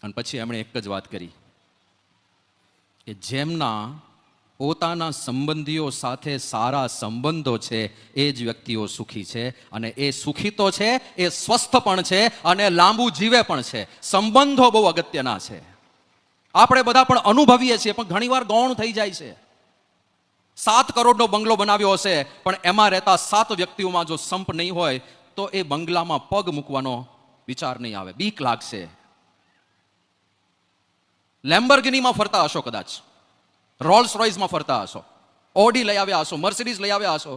અને પછી એમણે એક જ વાત કરી કે જેમના પોતાના સંબંધીઓ સાથે સારા સંબંધો છે એ જ વ્યક્તિઓ સુખી છે, અને એ સુખી તો છે, એ સ્વસ્થ પણ છે અને લાંબુ જીવે પણ છે. સંબંધો બહુ અગત્યના છે. આપણે બધા પણ અનુભવીએ છીએ, પણ ઘણીવાર ગૌણ થઈ જાય છે. 7 કરોડનો બંગલો બનાવ્યો હશે, પણ એમાં રહેતા 7 વ્યક્તિઓમાં જો સંપ નહીં હોય તો એ બંગલામાં પગ મૂકવાનો વિચાર નહીં આવે, બીક લાગશે. લેમ્બોર્ગિનીમાં ફરતા હશો, કદાચ રોલ્સ રોયસમાં ફરતા હશો, ઓડી લઈ આવ્યા હશો, મર્સિડીઝ લઈ આવ્યા હશો,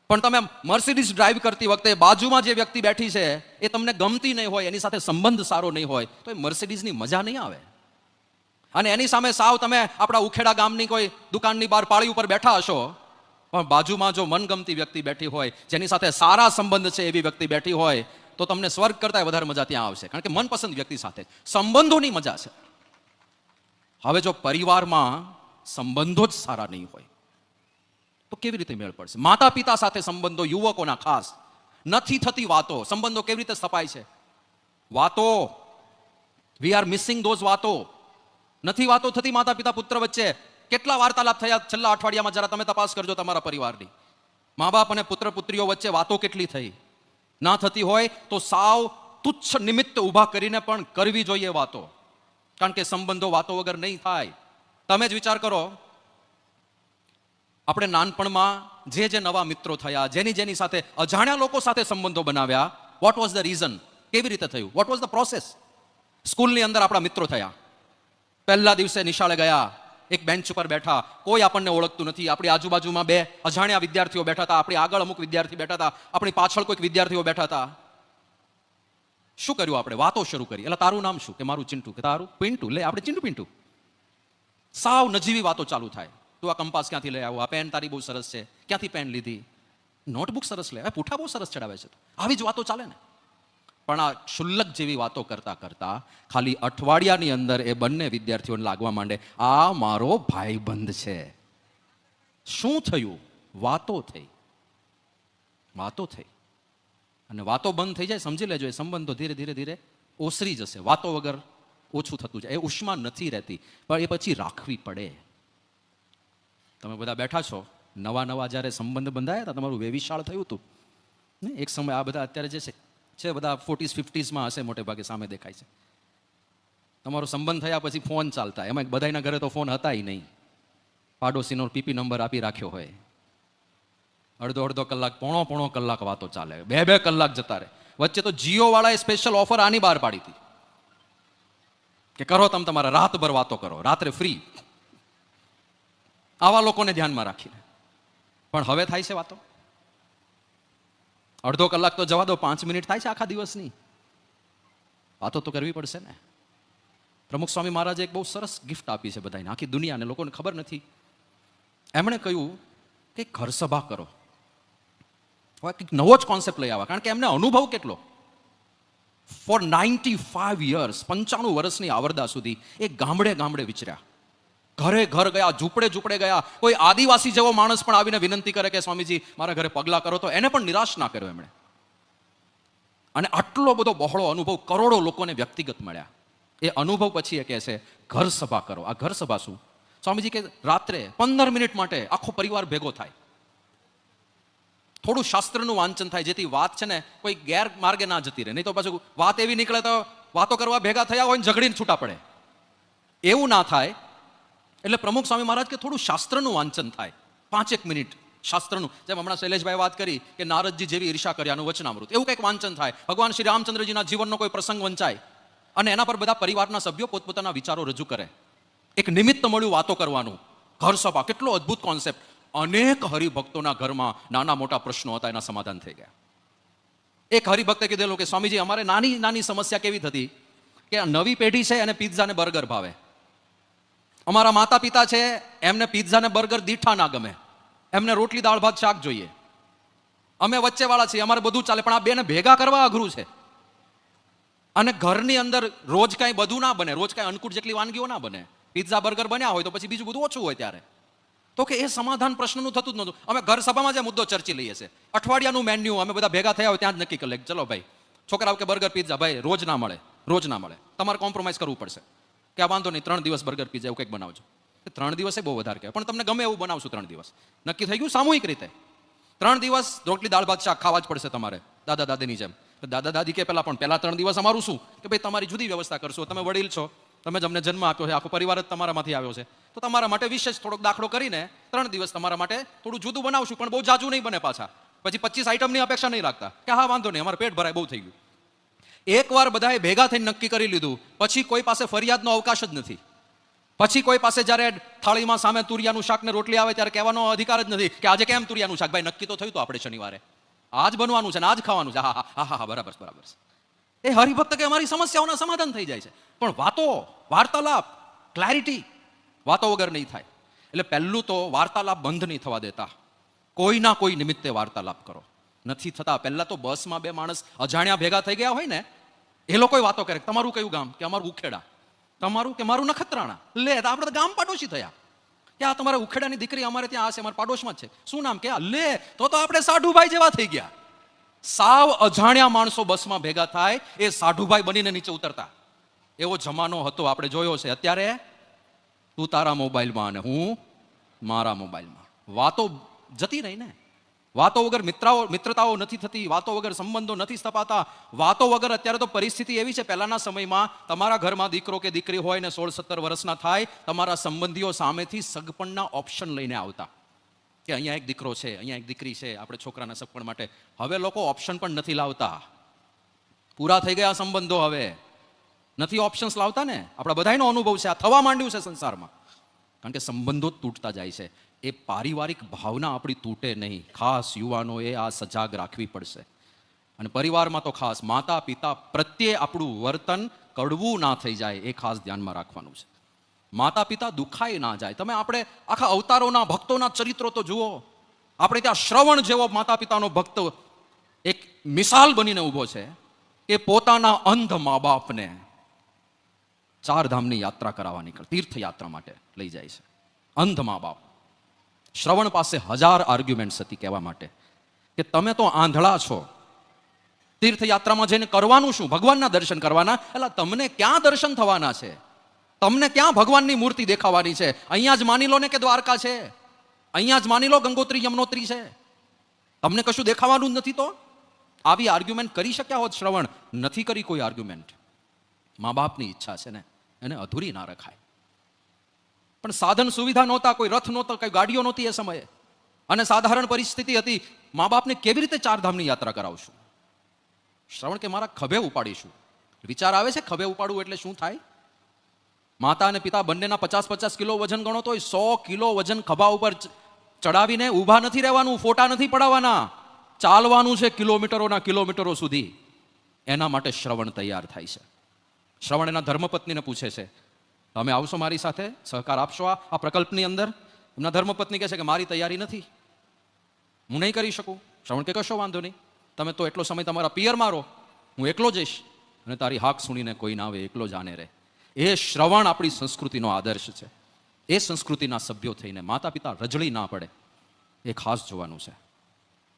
પણ તમે મર્સિડીઝ ડ્રાઈવ કરતી વખતે બાજુમાં જે વ્યક્તિ બેઠી છે એ તમને ગમતી નહીં હોય, એની સાથે સંબંધ સારો નહીં હોય, તો એ મર્સિડીઝની મજા નહીં આવે. અને એની સામે સાવ તમે આપણા ઉખેડા ગામની કોઈ દુકાનની બહાર પાળી ઉપર બેઠા હશો, પણ બાજુમાં જો મનગમતી વ્યક્તિ બેઠી હોય, જેની સાથે સારા સંબંધ છે એવી વ્યક્તિ બેઠી હોય, તો તમને સ્વર્ગ કરતા વધારે મજા ત્યાં આવશે, કારણ કે મનપસંદ વ્યક્તિ સાથે સંબંધોની મજા છે. હવે જો પરિવારમાં સંબંધો જ સારા નહીં હોય તો કેવી રીતે મેળ પડશે? માતા પિતા સાથે સંબંધો, યુવકોના ખાસ, નથી થતી વાતો, સંબંધો કેવી રીતે સ્થપાય છે? વાતો, વી આર મિસિંગ ધોઝ વાતો. નથી વાતો થતી માતા પિતા પુત્ર વચ્ચે. કેટલા વાર્તાલાપ થયા છેલ્લા અઠવાડિયામાં? જરા તમે તપાસ કરજો તમારા પરિવારની. મા બાપ અને પુત્ર પુત્રીઓ વચ્ચે વાતો કેટલી થઈ? ના થતી હોય તો સાવ તુચ્છ નિમિત્ત ઊભા કરીને પણ કરવી જોઈએ વાતો, કારણ કે સંબંધો વાતો વગર નહીં થાય. તમે જ વિચાર કરો, આપણે નાનપણમાં જે નવા મિત્રો થયા, જેની સાથે અજાણ્યા લોકો સાથે સંબંધો બનાવ્યા, વોટ વોઝ ધ રીઝન? કેવી રીતે થયું? What was the process? સ્કૂલની અંદર આપણા મિત્રો થયા, પહેલા દિવસે નિશાળે ગયા, એક બેન્ચ ઉપર બેઠા, કોઈ આપણને ઓળખતું નથી, આપણી આજુબાજુમાં 2 અજાણ્યા વિદ્યાર્થીઓ બેઠા હતા, આપણી આગળ અમુક વિદ્યાર્થી બેઠા હતા, આપણી પાછળ કોઈક વિદ્યાર્થીઓ બેઠા હતા. શું કર્યું આપણે? વાતો શરૂ કરી. એટલે તારું નામ શું? કે મારું ચિંટુ. કે તારું? પિન્ટુ. લે આપણે ચિંટુ પિન્ટુ. સાવ નજીવી વાતો ચાલુ થાય. તું આ કંપાસ ક્યાંથી લઈ આવ્યો? આ પેન તારી બહુ સરસ છે, ક્યાંથી પેન લીધી? નોટબુક સરસ લે, પૂઠા બહુ સરસ ચડાવે છે. આવી જ વાતો ચાલે ને. પણ આ ક્ષુલ્લક જેવી વાતો કરતા કરતા ખાલી અઠવાડિયાની અંદર એ બંને વિદ્યાર્થીઓને લાગવા માંડે, આ મારો ભાઈબંધ છે. શું થયું? વાતો થઈ. વાતો થઈ. અને વાતો બંધ થઈ જાય, સમજી લેજો, એ સંબંધો ધીરે ધીરે ધીરે ઓસરી જશે. વાતો વગર ઓછું થતું જાય. એ ઉષ્મા નથી રહેતી, પણ એ પછી રાખવી પડે. તમે બધા બેઠા છો, નવા જ્યારે સંબંધ બંધાયા હતા, તમારું વેવિશાળ થયું હતું ને એક સમય. આ બધા અત્યારે જે છે બધા 40s 50sમાં હશે, મોટે ભાગે સામે દેખાય છે. તમારો સંબંધ થયા પછી ફોન ચાલતા, એમાં બધાના ઘરે તો ફોન હતા નહીં. પાડોશીનો પીપી નંબર આપી રાખ્યો હોય, અડધો કલાક, પોણો કલાક વાતો ચાલે, 2 કલાક જતા રહે. વચ્ચે તો જીઓ વાળાએ સ્પેશિયલ ઓફર આની બહાર પાડી હતી કે કરો તમે તમારા રાતભર વાતો કરો, રાત્રે ફ્રી. આવા લોકોને ધ્યાનમાં રાખીને. પણ હવે થાય છે વાતો? અડધો કલાક તો જવા દો, 5 મિનિટ થાય છે આખા દિવસની. વાતો તો કરવી પડશે ને. પ્રમુખ સ્વામી મહારાજે એક બહુ સરસ ગિફ્ટ આપી છે બધાને, આખી દુનિયાને, લોકોને ખબર નથી. એમણે કહ્યું કે ઘર સભા કરો. કંઈક નવો જ કોન્સેપ્ટ લઈ આવ્યા, કારણ કે એમને અનુભવ કેટલો. ફોર 95 years, 95 વર્ષની આવરદા સુધી એ ગામડે વિચર્યા, ઘર ગયા, ઝૂંપડે ગયા. કોઈ આદિવાસી જેવો માણસ પણ આવીને વિનંતી કરે કે સ્વામીજી મારા ઘરે પગલા કરો, તો એને પણ નિરાશ ના કર્યો એમણે. અને આટલો બધો બહોળો અનુભવ, કરોડો લોકોને વ્યક્તિગત મળ્યા. એ અનુભવ પછી એ કહે છે ઘર સભા કરો. આ ઘર સભા શું? સ્વામીજી કે રાત્રે 15 મિનિટ માટે આખો પરિવાર ભેગો થાય, થોડું શાસ્ત્રનું વાંચન થાય, જેથી વાત છે ને કોઈ ગેરમાર્ગે ના જતી રહે. નહીં તો પાછું વાત એવી નીકળે તો વાતો કરવા ભેગા થયા હોય ને ઝઘડીને છૂટા પડે. એવું ના થાય. એટલે પ્રમુખ સ્વામી મહારાજ કે થોડું શાસ્ત્રનું વાંચન થાય, 5 મિનિટ શાસ્ત્રનું. જેમ હમણાં શૈલેષભાઈ વાત કરી કે નારદજી જેવી ઈર્ષા કર્યાનું વચનામૃત, એવું કંઈક વાંચન થાય. ભગવાન શ્રી રામચંદ્રજીના જીવનનો કોઈ પ્રસંગ વંચાય અને એના પર બધા પરિવારના સભ્યો પોતપોતાના વિચારો રજૂ કરે. એક નિમિત્ત મળ્યું વાતો કરવાનું. ઘર સભા કેટલો અદ્ભુત કોન્સેપ્ટ. અનેક હરિભક્તોના ઘરમાં નાના મોટા પ્રશ્નો હતા, એના સમાધાન થઈ ગયા. એક હરિભક્તે કીધેલું કે સ્વામીજી અમારે નાની સમસ્યા કેવી થતી કે નવી પેઢી છે એને પિઝા ને બર્ગર ભાવે. અમારા માતા પિતા છે એમને પિઝા ને બર્ગર દીઠા ના ગમે, એમને રોટલી દાળ ભાત શાક જોઈએ. અમે વચ્ચેવાળા છીએ, અમારે બધું ચાલે, પણ આ બેને ભેગા કરવા અઘરું છે. અને ઘરની અંદર રોજ કાંઈ બધું ના બને, રોજ કાંઈ અનુકૂળ જેટલી વાનગીઓ ના બને. પિઝા બર્ગર બન્યા હોય તો પછી બીજું બધું ઓછું હોય ત્યારે. તો કે એ સમાધાન પ્રશ્નનું થતું જ નહોતું. અમે ઘર સભામાં જે મુદ્દો ચર્ચી લઈએ છીએ, અઠવાડિયાનું મેન્યુ અમે બધા ભેગા થયા હોય ત્યાં જ નક્કી કરી લે, ચલો ભાઈ છોકરાઓ કે બર્ગર પિઝા ભાઈ રોજ ના મળે, રોજ ના મળે, તમારે કોમ્પ્રોમાઇઝ કરવું પડશે કે આ વાંધો નહીં 3 દિવસ બર્ગર પીઝા એવું કંઈક બનાવજો. 3 દિવસે બહુ વધારે કહેવાય, પણ તમને ગમે એવું બનાવશું 3 દિવસ. નક્કી થઈ ગયું સામૂહિક રીતે 3 દિવસ રોટલી દાળ ભાત શાક ખાવા જ પડશે તમારે, દાદા દાદીની જેમ. દાદા દાદી કે પહેલા 3 દિવસ અમારું શું કે ભાઈ તમારી જુદી વ્યવસ્થા કરશો, તમે વડીલ છો, તમે જ અમને જન્મ આપ્યો છે, આખો પરિવાર જ તમારામાંથી આવ્યો છે, તો તમારા માટે વિશેષ થોડોક દાખલો કરીને 3 દિવસ તમારા માટે થોડું જુદું બનાવશું, પણ બહુ જાજુ નહીં બને પાછા. પછી 25 આઈટમની અપેક્ષા નહીં રાખતા કે હા વાંધો નહીં અમારે પેટ ભરાય બહુ થઈ ગયું. એકવાર બધાએ ભેગા થઈને નક્કી કરી લીધું પછી કોઈ પાસે ફરિયાદનો અવકાશ જ નથી. પછી કોઈ પાસે જ્યારે થાળીમાં સામે તુરિયાનું શાક ને રોટલી આવે ત્યારે કહેવાનો અધિકાર જ નથી કે આજે કેમ તુરિયાનું શાક, ભાઈ નક્કી તો થયું તો આપણે શનિવારે આજ બનવાનું છે ને આજ ખાવાનું છે. હા હા હા બરાબર બરાબર. એ હરિભક્ત કે અમારી સમસ્યાઓના સમાધાન થઈ જાય છે, પણ વાતો વાર્તાલાપ ક્લેરિટી વાતો વગર નહીં થાય. એટલે પહેલું તો વાર્તાલાપ બંધ નહીં થવા દેતા, કોઈના કોઈ નિમિત્તે વાર્તાલાપ કરો. નથી થતા પહેલા તો બસમાં 2 માણસ અજાણ્યા ભેગા થઈ ગયા હોય ને એ લોકોય વાતો કરે, તમારું કયું ગામ કે અમારું ઉખેડા, તમારું કે મારું નખત્રાણા. લે આપણે તો ગામ પાડોશી થયા કે આ તમારા ઉખેડાની દીકરી અમારે ત્યાં હશે, અમારા પાડોશમાં જ છે, શું નામ કે લે તો આપણે સાઢુભાઈ જેવા થઈ ગયા. સાવ અજાણ્યા માણસો બસમાં ભેગા થાય એ સાઢુભાઈ બનીને નીચે ઉતરતા, એવો જમાનો હતો આપણે જોયો છે. અત્યારે તું તારા મોબાઈલમાં અને હું મારા મોબાઈલમાં. વાતો જતી રહી ને, વાતો વગર મિત્રતાઓ નથી થતી, વાતો વગર સંબંધો નથી સ્થપાતા, વાતો વગર અત્યારે તો પરિસ્થિતિ એવી છે. પહેલાના સમયમાં તમારા ઘરમાં દીકરો કે દીકરી હોય ને 16-17 વર્ષના થાય, તમારા સંબંધીઓ સામેથી સગપણના ઓપ્શન લઈને આવતા કે અહીંયા એક દીકરો છે, અહીંયા એક દીકરી છે, આપણે છોકરાના સગપણ માટે. હવે લોકો ઓપ્શન પણ નથી લાવતા, પૂરા થઈ ગયા સંબંધો, હવે નથી ઓપ્શન્સ લાવતા ને. આપણા બધાનો અનુભવ છે, આ થવા માંડ્યું છે સંસારમાં, કારણ કે સંબંધો તૂટતા જાય છે. એ પારિવારિક ભાવના આપણી તૂટે નહીં, ખાસ યુવાનોએ આ સજાગ રાખવી પડશે. અને પરિવારમાં તો ખાસ માતા પિતા પ્રત્યે આપણું વર્તન કડવું ના થઈ જાય એ ખાસ ધ્યાનમાં રાખવાનું છે. માતા પિતા દુખાઈ ના જાય. તમે આપણે આખા અવતારોના ભક્તોના ચરિત્રો તો જુઓ, આપણે ત્યાં શ્રવણ જેવો માતા પિતાનો ભક્ત એક મિસાલ બનીને ઊભો છે કે પોતાના અંધ મા બાપને 4 ધામની યાત્રા કરાવવા નીકળે, તીર્થયાત્રા માટે લઈ જાય છે. અંધ મા બાપ. શ્રવણ પાસે 1000 આર્ગ્યુમેન્ટ્સ હતી કહેવા માટે કે તમે તો આંધળા છો, તીર્થયાત્રામાં જઈને કરવાનું શું, ભગવાનના દર્શન કરવાના, એટલે તમને ક્યાં દર્શન થવાના છે, તમને ક્યાં ભગવાનની મૂર્તિ દેખાવાની છે. અહીંયા જ માની લો ને કે દ્વારકા છે, અહીંયા જ માની લો ગંગોત્રી યમનોત્રી છે, તમને કશું દેખાવાનું જ નથી. તો આવી આર્ગ્યુમેન્ટ કરી શક્યા હોત શ્રવણ, નથી કરી કોઈ આર્ગ્યુમેન્ટ. મા બાપની ઈચ્છા છે ને એને અધૂરી ના રખાય. પણ સાધન સુવિધા નહોતા, કોઈ રથ નહોતો, કોઈ ગાડીઓ નહોતી એ સમયે, અને સાધારણ પરિસ્થિતિ હતી. મા બાપને કેવી રીતે 4 ધામની યાત્રા કરાવશું? શ્રવણ કે મારા ખભે ઉપાડીશું. વિચાર આવે છે ખભે ઉપાડવું એટલે શું થાય? માતા અને પિતા બંનેના 50-50 કિલો વજન ગણો તો 100 કિલો વજન ખભા ઉપર ચડાવીને ઊભા નથી રહેવાનું, ફોટા નથી પડાવવાના, ચાલવાનું છે કિલોમીટરોના કિલોમીટરો સુધી. એના માટે શ્રવણ તૈયાર થાય છે. શ્રવણ એના ધર્મપત્નીને પૂછે છે તમે આવશો મારી સાથે, સહકાર આપશો આ પ્રકલ્પની અંદર? એમના ધર્મપત્ની કહે છે કે મારી તૈયારી નથી, હું નહીં કરી શકું. શ્રવણ કે કશો વાંધો નહીં, તમે તો એટલો સમય તમારા પિયરમાં રહો, હું એકલો જઈશ, અને તારી હાક સુણીને કોઈ ના આવે, એકલો જાને રહે. એ શ્રવણ આપણી સંસ્કૃતિનો આદર્શ છે. એ સંસ્કૃતિના સભ્યો થઈને માતા પિતા રજળી ના પડે એ ખાસ જોવાનું છે.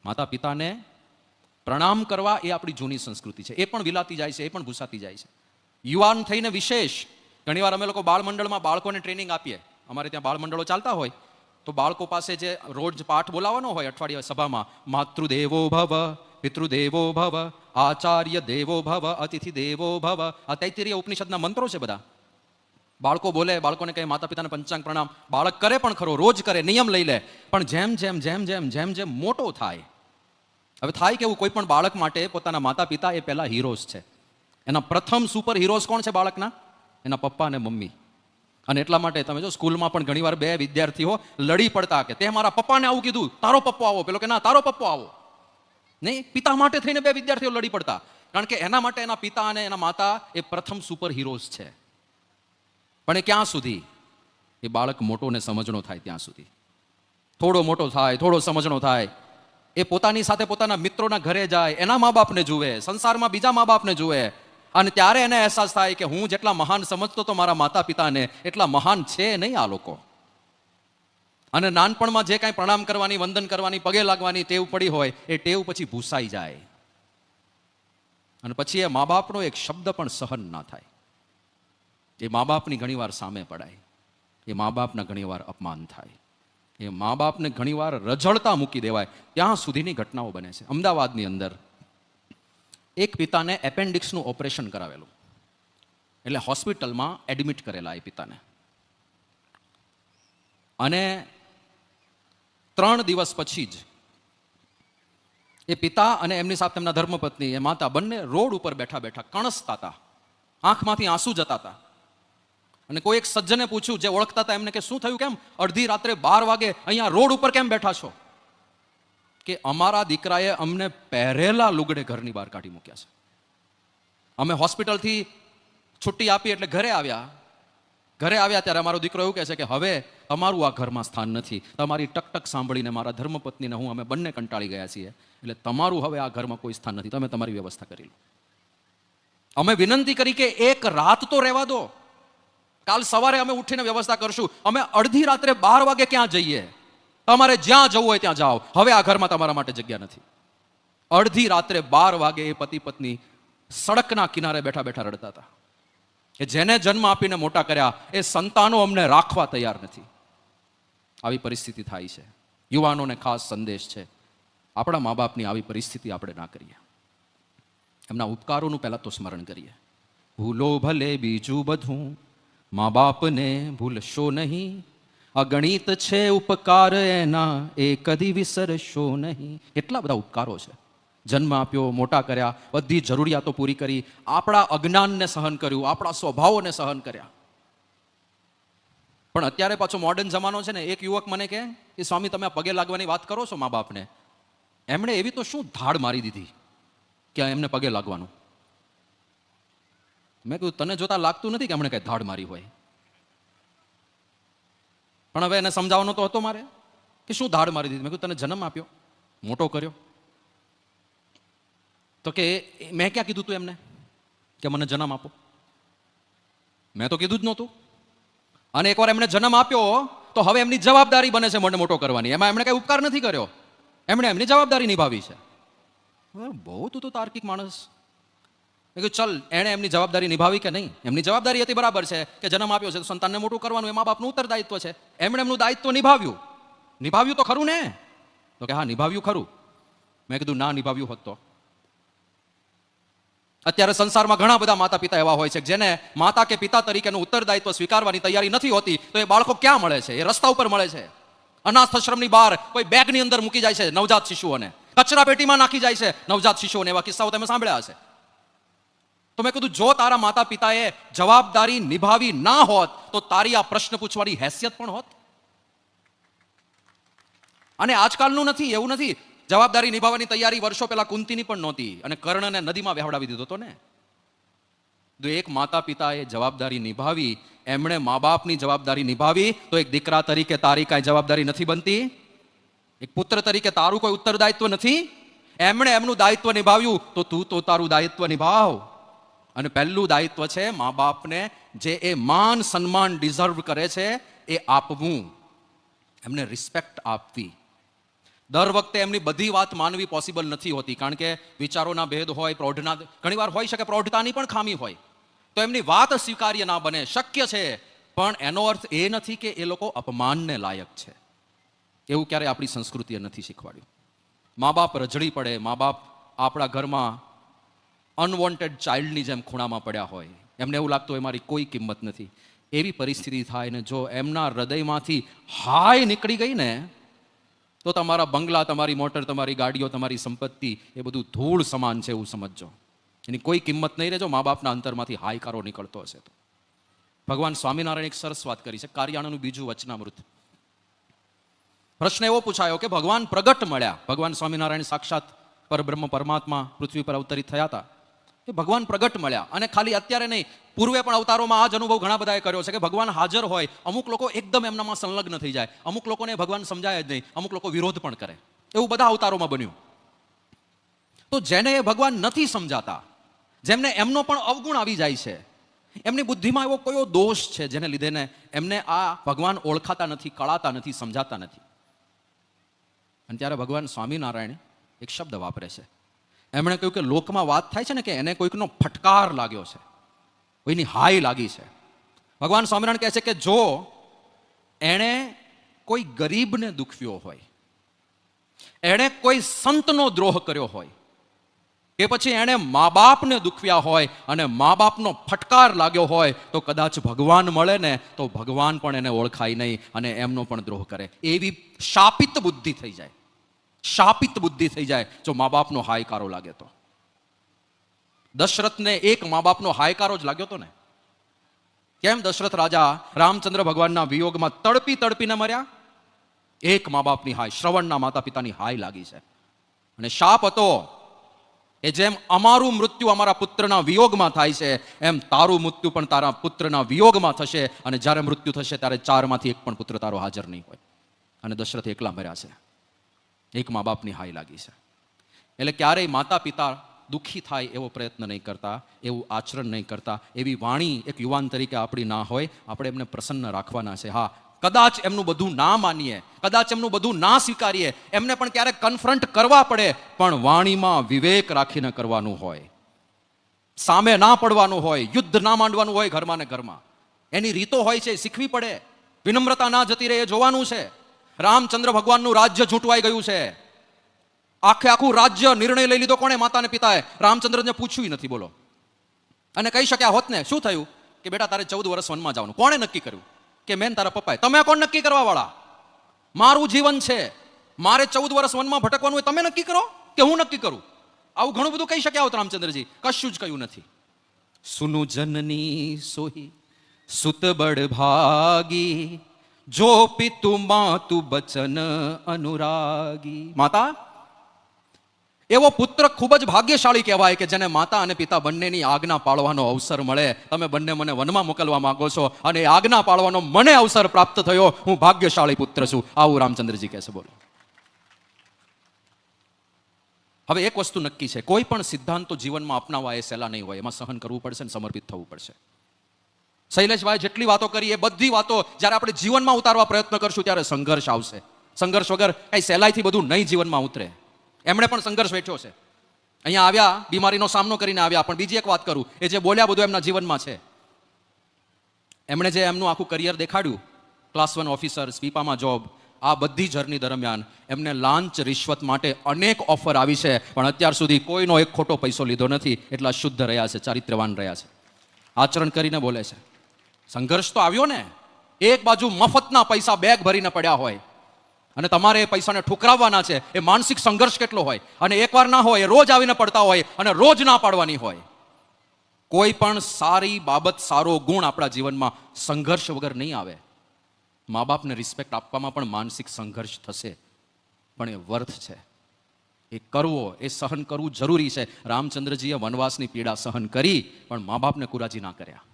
માતા પિતાને પ્રણામ કરવા એ આપણી જૂની સંસ્કૃતિ છે, એ પણ વિલાતી જાય છે, એ પણ ભૂસાતી જાય છે. યુવાન થઈને વિશેષ ઘણીવાર અમે લોકો બાળમંડળમાં બાળકોને ટ્રેનિંગ આપીએ. અમારે ત્યાં બાળમંડળો ચાલતા હોય તો બાળકો પાસે જે રોજ પાઠ બોલાવવાનો હોય અઠવાડિયા સભામાં, માતૃદેવો ભવ, પિતૃદેવો ભવ, આચાર્ય દેવો ભવ, અતિથિ દેવો ભવ, આ તૈત્તિરીય ઉપનિષદના મંત્રો છે બધા. બાળકો બોલે, બાળકોને કહે માતા પિતાને પંચાંગ પ્રણામ. બાળક કરે પણ ખરો, રોજ કરે, નિયમ લઈ લે. પણ જેમ જેમ જેમ જેમ જેમ જેમ મોટો થાય, હવે થાય કેવું, કોઈ પણ બાળક માટે પોતાના માતા પિતા એ પહેલા હીરોઝ છે. એના પ્રથમ સુપર હીરોઝ કોણ છે બાળકના? એના પપ્પા અને મમ્મી. અને એટલા માટે તમે જો સ્કૂલમાં પણ ઘણીવાર 2 વિદ્યાર્થીઓ લડી પડતા કે તે મારા પપ્પાને આવું કીધું, તારો પપ્પો આવો, પેલો કે ના તારો પપ્પો આવો. નહીં, પિતા માટે થઈને 2 વિદ્યાર્થીઓ લડી પડતા, કારણ કે એના માટે એના પિતા અને એના માતા એ પ્રથમ સુપર હીરોઝ છે. પણ એ ક્યાં સુધી? એ બાળક મોટો ને સમજણો થાય ત્યાં સુધી. થોડો મોટો થાય, થોડો સમજણો થાય, એ પોતાની સાથે પોતાના મિત્રોના ઘરે જાય, એના મા બાપને જુએ, સંસારમાં બીજા મા બાપને જુએ, અને ત્યારે એને અહેસાસ થાય કે હું જેટલા મહાન સમજતો તો મારા માતા પિતાને, એટલા મહાન છે નહીં આ લોકો. અને નાનપણમાં જે કાંઈ પ્રણામ કરવાની, વંદન કરવાની, પગે લાગવાની ટેવ પડી હોય એ ટેવ પછી ભૂસાઈ જાય. અને પછી એ મા બાપનો એક શબ્દ પણ સહન ના થાય. એ મા બાપની ઘણીવાર સામે પડાય, એ મા બાપના ઘણીવાર અપમાન થાય, એ મા બાપને ઘણીવાર રઝળતા મૂકી દેવાય, ત્યાં સુધીની ઘટનાઓ બને છે. અમદાવાદની અંદર એક પિતાને એપેન્ડિક્સનું ઓપરેશન કરાવેલું, એટલે હોસ્પિટલમાં એડમિટ કરેલા એ પિતાને. અને 3 દિવસ પછી જ એ પિતા અને એમની સાથે એમના ધર્મપત્ની, એ માતા, બંને રોડ ઉપર બેઠા બેઠા કણસતા હતા, આંખમાંથી આંસુ જતા હતા. અને કોઈ એક સજ્જને પૂછ્યું, જે ઓળખતા હતા એમને, કે શું થયું, કેમ અડધી રાત્રે 12 વાગે અહીંયા રોડ ઉપર કેમ બેઠા છો? કે અમારા દીકરાએ અમને પહેરેલા લુગડે ઘરની બહાર કાઢી મૂક્યા છે. અમે હોસ્પિટલથી છુટ્ટી આપી એટલે ઘરે આવ્યા ત્યારે અમારો દીકરો એવું કહે છે કે હવે અમારું આ ઘરમાં સ્થાન નથી. તમારી ટકટક સાંભળીને મારા ધર્મપત્નીને હું, અમે બંને કંટાળી ગયા છીએ, એટલે તમારું હવે આ ઘરમાં કોઈ સ્થાન નથી, તમે તમારી વ્યવસ્થા કરી લો. અમે વિનંતી કરી કે એક રાત તો રહેવા દો, કાલ સવારે અમે ઉઠીને વ્યવસ્થા કરશું, અમે અડધી રાત્રે 12 વાગે ક્યાં જઈએ? તમારે જ્યાં જવું હોય ત્યાં જાઓ, હવે આ ઘરમાં તમારા માટે જગ્યા નથી. અડધી રાત્રે 12 વાગે એ પતિ પત્ની સડકના કિનારે બેઠા બેઠા રડતા હતા કે જેને જન્મ આપીને મોટા કર્યા એ સંતાનો અમને રાખવા તૈયાર નથી. આવી પરિસ્થિતિ થાય છે. યુવાનોને ખાસ સંદેશ છે, આપણા મા બાપની આવી પરિસ્થિતિ આપણે ના કરીએ. એમના ઉપકારોનું પહેલા તો સ્મરણ કરીએ. ભૂલો ભલે બીજું બધું, મા બાપને ભૂલશો નહીં, અગણિત છે ઉપકાર એના, એ કદી વિસરશો નહીં. કેટલા બધા ઉપકારો છે. જન્મ આપ્યો, મોટા કર્યા, બધી જરૂરિયાતો પૂરી કરી, આપણા અજ્ઞાનને સહન કર્યું, આપણા સ્વભાવોને સહન કર્યા. પણ અત્યારે પાછો મોડર્ન જમાનો છે ને. એક યુવક મને કહે કે સ્વામી, તમે પગે લાગવાની વાત કરો છો મા બાપને, એમણે એવી તો શું ધાડ મારી દીધી કે એમને પગે લાગવાનું? મેં કીધું, તને જોતા લાગતું નથી કે એમણે કઈ ધાડ મારી હોય. પણ હવે એને સમજાવવાનો તો હતો મારે કે શું ધાડ મારી દીધી. મેં કીધું, તને જન્મ આપ્યો, મોટો કર્યો, તો કે મેં ક્યાં કીધું તું એમને કે મને જન્મ આપો? મેં તો કીધું જ નહોતું. અને એકવાર એમણે જન્મ આપ્યો તો હવે એમની જવાબદારી બને છે મને મોટો કરવાની. એમાં એમણે કઈ ઉપકાર નથી કર્યો, એમણે એમની જવાબદારી નિભાવી છે. બહુ તું તો તાર્કિક માણસ. મેં કીધું, ચલ, એણે એમની જવાબદારી નિભાવી કે નહીં? એમની જવાબદારી હતી, બરાબર છે, કે જન્મ આપ્યો છે તો સંતાનને મોટું કરવાનું એ મા બાપનું ઉત્તરદાયિત્વ છે. એમણે એમનું દાયિત્વ નિભાવ્યું તો ખરું ને? તો કે હા, નિભાવ્યું ખરું. મેં કીધું, ના નિભાવ્યું હોત તો? અત્યારે સંસારમાં ઘણા બધા માતા પિતા એવા હોય છે જેને માતા કે પિતા તરીકેનું ઉત્તરદાયિત્વ સ્વીકારવાની તૈયારી નથી હોતી. તો એ બાળકો ક્યાં મળે છે? એ રસ્તા ઉપર મળે છે, અનાથ આશ્રમની બહાર કોઈ બેગની અંદર મૂકી જાય છે નવજાત શિશુઓને, કચરા પેટીમાં નાખી જાય છે નવજાત શિશુઓને. એવા કિસ્સાઓ તમે સાંભળ્યા હશે. તો મેં કીધું, જો તારા માતા પિતાએ જવાબદારી નિભાવી ના હોત તો તારી આ પ્રશ્ન પૂછવાની હેસિયત પણ હોત. અને આજકાલનું નથી, એવું નથી. જવાબદારી નિભાવવાની તૈયારી વર્ષો પહેલા કુંતીની પણ નહોતી, અને કર્ણને નદીમાં વહાવડાવી દીધો હતો ને. જો એક માતા પિતાએ જવાબદારી નિભાવી, એમણે મા બાપની જવાબદારી નિભાવી, તો એક દીકરા તરીકે તારી કાંઈ જવાબદારી નથી બનતી? એક પુત્ર તરીકે તારું કોઈ ઉત્તરદાયિત્વ નથી? એમણે એમનું દાયિત્વ નિભાવ્યું તો તું તો તારું દાયિત્વ નિભાવ. અને પહેલું દાયિત્વ છે મા બાપને જે એ માન સન્માન ડિઝર્વ કરે છે એ આપવું, એમને રિસ્પેક્ટ આપવી. દર વખતે એમની બધી વાત માનવી પોસિબલ નથી હોતી, કારણ કે વિચારોના ભેદ હોય, પ્રૌઢના ઘણીવાર હોઈ શકે, પ્રૌઢતાની પણ ખામી હોય, તો એમની વાત સ્વીકાર્ય ના બને. શક્ય છે, પણ એનો અર્થ એ નથી કે એ લોકો અપમાનને લાયક છે. એવું ક્યારે આપણી સંસ્કૃતિએ નથી શીખવાડ્યું. મા બાપ રજડી પડે, મા બાપ આપણા ઘરમાં અનવોન્ટેડ ચાઇલ્ડની જેમ ખૂણામાં પડ્યા હોય, એમને એવું લાગતું હોય મારી કોઈ કિંમત નથી. એવી પરિસ્થિતિ થાય ને જો એમના હૃદયમાંથી હાય નીકળી ગઈ ને, તો તમારા બંગલા, તમારી મોટર, તમારી ગાડીઓ, તમારી સંપત્તિ એ બધું ધૂળ સમાન છે એવું સમજજો. એની કોઈ કિંમત નહીં રહેજો મા બાપના અંતરમાંથી હાયકારો નીકળતો હશે તો. ભગવાન સ્વામિનારાયણ એક સરસ વાત કરી છે, કાર્યાણનું બીજું વચનામૃત. પ્રશ્ન એવો પૂછાયો કે ભગવાન પ્રગટ મળ્યા, ભગવાન સ્વામિનારાયણ સાક્ષાત પરબ્રહ્મ પરમાત્મા પૃથ્વી પર અવતરિત થયા હતા. એ ભગવાન પ્રગટ મળ્યા, અને ખાલી અત્યારે નહીં, પૂર્વે પણ અવતારોમાં આ જ અનુભવ ઘણા બધાએ કર્યો છે કે ભગવાન હાજર હોય, અમુક લોકો એકદમ એમનામાં સંલગ્ન થઈ જાય, અમુક લોકોને ભગવાન સમજાય જ નહીં, અમુક લોકો વિરોધ પણ કરે. એવું બધા અવતારોમાં બન્યું. તો જેને એ ભગવાન નથી સમજાતા, જેમને એમનો પણ અવગુણ આવી જાય છે, એમની બુદ્ધિમાં એવો કયો દોષ છે જેને લીધે એમને આ ભગવાન ઓળખાતા નથી, કળાતા નથી, સમજાતા નથી. અને ત્યારે ભગવાન સ્વામિનારાયણ એક શબ્દ વાપરે છે એમણે કહ્યું કે લોકમાં વાત થાય છે ને કે એને કોઈકનો ફટકાર લાગ્યો છે, કોઈની હાય લાગી છે. ભગવાન સ્વામિનારાયણ કહે છે કે જો એણે કોઈ ગરીબને દુખવ્યો હોય, એણે કોઈ સંતનો દ્રોહ કર્યો હોય, કે પછી એણે મા બાપને દુખવ્યા હોય અને મા બાપનો ફટકાર લાગ્યો હોય, તો કદાચ ભગવાન મળે ને તો ભગવાન પણ એને ઓળખાય નહીં અને એમનો પણ દ્રોહ કરે. એવી શાપિત બુદ્ધિ થઈ જાય, શાપિત બુદ્ધિ થઈ જાય જો મા બાપનો હાયકારો લાગે તો. દશરથને એક મા બાપનો હાયકારો જ લાગ્યો તો ને. કેમ દશરથ રાજા રામચંદ્ર ભગવાનના વિયોગમાં તડપી તડપીને મર્યા? એક મા બાપની હાય, શ્રવણના માતા પિતાની હાય લાગી છે. અને શાપ હતો એ જેમ અમારું મૃત્યુ અમારા પુત્રના વિયોગમાં થાય છે, એમ તારું મૃત્યુ પણ તારા પુત્રના વિયોગમાં થશે. અને જ્યારે મૃત્યુ થશે ત્યારે 4માંથી એક પણ પુત્ર તારો હાજર નહીં હોય. અને દશરથ એકલા મર્યા છે. એક મા બાપની હાય લાગી છે. એટલે ક્યારેય માતા પિતા દુઃખી થાય એવો પ્રયત્ન નહીં કરતા, એવું આચરણ નહીં કરતા, એવી વાણી એક યુવાન તરીકે આપણી ના હોય. આપણે એમને પ્રસન્ન રાખવાના છે. હા, કદાચ એમનું બધું ના માનીએ, કદાચ એમનું બધું ના સ્વીકારીએ, એમને પણ ક્યારેક કન્ફ્રન્ટ કરવા પડે, પણ વાણીમાં વિવેક રાખીને કરવાનું હોય. સામે ના પડવાનું હોય, યુદ્ધ ના માંડવાનું હોય ઘરમાં ને ઘરમાં. એની રીતો હોય છે, શીખવી પડે. વિનમ્રતા ના જતી રહે એ જોવાનું છે. રામચંદ્ર ભગવાનનું રાજ્ય ઝૂંટવાઈ ગયું છે. આખું રાજ્ય નિર્ણય લઈ લીધો કોણે? માતા ને પિતાએ. રામચંદ્રને પૂછ્યું નથી, બોલો. અને કહી શક્યા હોત ને, શું થયું કે બેટા તારે 14 વર્ષ વનમાં જવાનું. કોણે નક્કી કર્યું? કે મેન તારા પપ્પાએ. તમે કોણ નક્કી કરવા વાળા? મારું જીવન છે, મારે 14 વર્ષ વનમાં ભટકવાનું હોય, તમે નક્કી કરો કે હું નક્કી કરું? આવું ઘણું બધું કહી શક્યા હોત રામચંદ્રજી. કશું જ કહ્યું નથી. સુનુ જનની સોહી સુત બડ ભાગી, જો પિતુ માતુ બચન અનુરાગી. માતા, એવો પુત્ર ખૂબ જ ભાગ્યશાળી કહેવાય કે જેને માતા અને પિતા બંનેની આજ્ઞા પાળવાનો અવસર મળે. તમે બંને મને વનમાં મોકલવા માંગો છો અને એ આજ્ઞા પાળવાનો મને અવસર પ્રાપ્ત થયો. હું ભાગ્યશાળી પુત્ર છું. આવું રામચંદ્રજી કહે છે. બોલો. હવે એક વસ્તુ નક્કી છે, કોઈ પણ સિદ્ધાંતો જીવનમાં અપનાવવા એ સહેલા નહીં હોય. એમાં સહન કરવું પડશે અને સમર્પિત થવું પડશે. શૈલેષભાઈ જેટલી વાતો કરી એ બધી વાતો જ્યારે આપણે જીવનમાં ઉતારવા પ્રયત્ન કરશું ત્યારે સંઘર્ષ આવશે. સંઘર્ષ વગર કઈ સહેલાઈથી બધું નહીં જીવનમાં ઉતરે. એમણે પણ સંઘર્ષ વેઠ્યો છે. અહીંયા આવ્યા, બીમારીનો સામનો કરીને આવ્યા. પણ બીજી એક વાત કરું, એ જે બોલ્યા બધું એમના જીવનમાં છે. એમણે જે એમનું આખું કરિયર દેખાડ્યું, ક્લાસ 1 ઓફિસર, સ્પીપામાં જોબ, આ બધી જર્ની દરમિયાન એમને લાંચ રિશ્વત માટે અનેક ઓફર આવી છે, પણ અત્યાર સુધી કોઈનો એક ખોટો પૈસો લીધો નથી. એટલા શુદ્ધ રહ્યા છે, ચારિત્ર્યવાન રહ્યા છે, આચરણ કરીને બોલે છે. સંઘર્ષ તો આવ્યો ને. એક બાજુ મફતના પૈસા બેગ ભરીને પડ્યા હોય અને તમારે એ પૈસાને ઠુકરાવવાના છે. એ માનસિક સંઘર્ષ કેટલો હોય. અને એકવાર ના હોય, રોજ આવીને પડતા હોય અને રોજ ના પાડવાની હોય. કોઈ પણ સારી બાબત, સારો ગુણ આપણા જીવનમાં સંઘર્ષ વગર નહીં આવે. મા બાપને રિસ્પેક્ટ આપવામાં પણ માનસિક સંઘર્ષ થશે, પણ એ વર્થ છે. એ કરવો, એ સહન કરવું જરૂરી છે. રામચંદ્રજીએ વનવાસની પીડા સહન કરી, પણ મા બાપને કુરાજી ના કર્યા.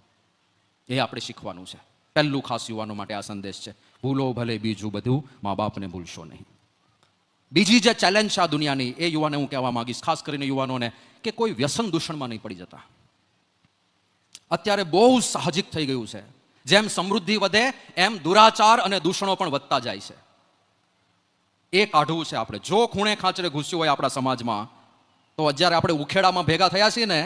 એ આપણે શીખવાનું છે. પહેલું ખાસ યુવાનો માટે આ સંદેશ છે. ભૂલો ભલે બીજું બધું, મા બાપને ભૂલશો નહીં. બીજી જે ચેલેન્જ છે આ દુનિયાની, એ યુવાને હું કહેવા માંગીશ, ખાસ કરીને યુવાનોને, કે કોઈ વ્યસન દૂષણમાં નહીં પડી જતા. અત્યારે બહુ સાહજિક થઈ ગયું છે. જેમ સમૃદ્ધિ વધે એમ દુરાચાર અને દૂષણો પણ વધતા જાય છે. એ કાઢવું છે આપણે. જો ખૂણે ખાંચરે ઘૂસ્યું હોય આપણા સમાજમાં, તો જ્યારે આપણે ઉખેડામાં ભેગા થયા છીએ ને,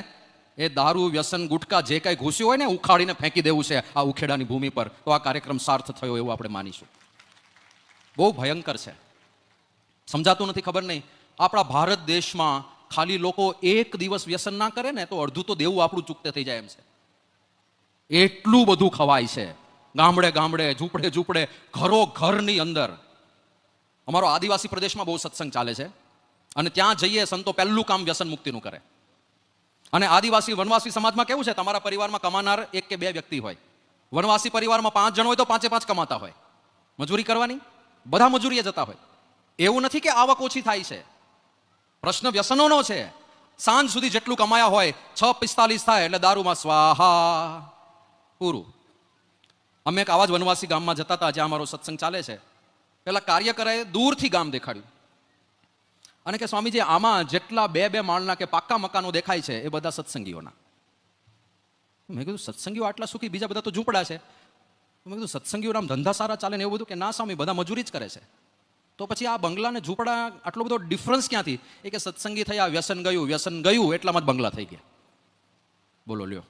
એ દારૂ, વ્યસન, ગુટકા જે કાંઈ ઘૂસ્યું હોય ને, ઉખાડીને ફેંકી દેવું છે આ ઉખેડાની ભૂમિ પર. તો આ કાર્યક્રમ સાર્થ થયો એવું આપણે માનીશું. બહુ ભયંકર છે. સમજાતું નથી, ખબર નહીં. આપણા ભારત દેશમાં ખાલી લોકો એક દિવસ વ્યસન ના કરે ને તો અડધું તો દેવું આપણું ચૂકતે થઈ જાય એમ છે. એટલું બધું ખવાય છે. ગામડે ગામડે, ઝૂંપડે ઝૂંપડે, ઘરો ઘરની અંદર. અમારો આદિવાસી પ્રદેશમાં બહુ સત્સંગ ચાલે છે અને ત્યાં જઈએ, સંતો પહેલું કામ વ્યસન મુક્તિનું કરે. અને આદિવાસી વનવાસી સમાજમાં કેવું છે, તમારા પરિવારમાં કમાનાર 1 કે 2 વ્યક્તિ હોય. વનવાસી પરિવારમાં 5 જણ હોય તો 5 કમાતા હોય. મજૂરી કરવાની, બધા મજૂરીએ જતા હોય. એવું નથી કે આવક ઓછી થાય છે. પ્રશ્ન વ્યસનોનો છે. સાંજ સુધી જેટલું કમાયા હોય, 6:45 થાય એટલે દારૂમાં સ્વાહા, પૂરું. અમે એક આવા જ વનવાસી ગામમાં જતા હતા જ્યાં અમારો સત્સંગ ચાલે છે. પેલા કાર્યકરે દૂરથી ગામ દેખાડ્યું અને કે સ્વામીજી, આમાં જેટલા 2 માળના કે પાક્કા મકાનો દેખાય છે એ બધા સત્સંગીઓના. મેં કીધું સત્સંગીઓ આટલા સુખી, બીજા બધા તો ઝૂંપડા છે. મેં કીધું સત્સંગીઓ નામ ધંધા સારા ચાલે ને એવું બધું? કે ના સ્વામી, બધા મજૂરી જ કરે છે. તો પછી આ બંગલા ને ઝૂંપડા આટલો બધો ડિફરન્સ ક્યાંથી? એ કે સત્સંગી થયા, વ્યસન ગયું એટલામાં જ બંગલા થઈ ગયા. બોલો લ્યો,